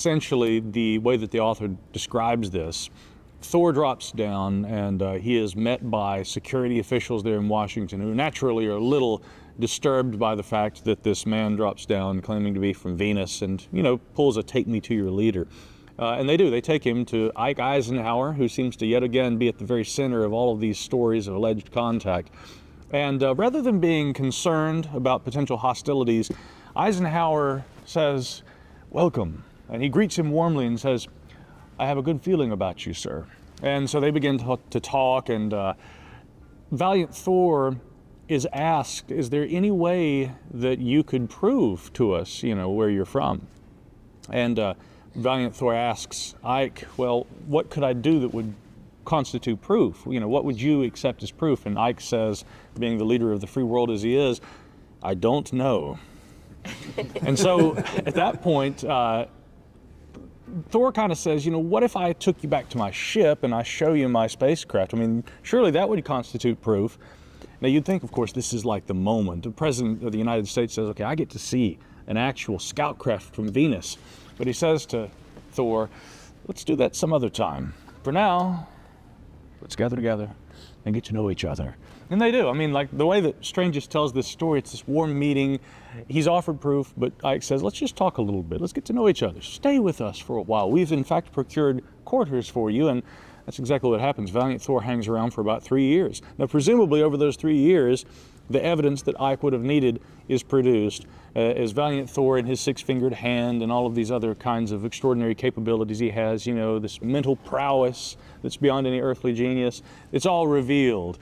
Essentially, the way that the author describes this, Thor drops down and he is met by security officials there in Washington who naturally are a little disturbed by the fact that this man drops down claiming to be from Venus and, pulls a take me to your leader. And they do. They take him to Ike Eisenhower, who seems to yet again be at the very center of all of these stories of alleged contact. And rather than being concerned about potential hostilities, Eisenhower says, "Welcome." And he greets him warmly and says, "I have a good feeling about you, sir." And so they begin to talk, and Valiant Thor is asked, "Is there any way that you could prove to us, where you're from?" And Valiant Thor asks Ike, "Well, what could I do that would constitute proof? What would you accept as proof?" And Ike says, being the leader of the free world as he is, "I don't know." And so at that point, Thor kind of says, what if I took you back to my ship and I show you my spacecraft? Surely that would constitute proof. Now you'd think, of course, this is like the moment. The President of the United States says, okay, I get to see an actual scout craft from Venus. But he says to Thor, let's do that some other time. For now, let's gather together and get to know each other. And they do. Like the way that Stranges tells this story, it's this warm meeting. He's offered proof, but Ike says, let's just talk a little bit. Let's get to know each other. Stay with us for a while. We've in fact procured quarters for you, and that's exactly what happens. Valiant Thor hangs around for about 3 years. Now, presumably over those 3 years, the evidence that Ike would have needed is produced as Valiant Thor in his six-fingered hand and all of these other kinds of extraordinary capabilities he has, this mental prowess that's beyond any earthly genius. It's all revealed.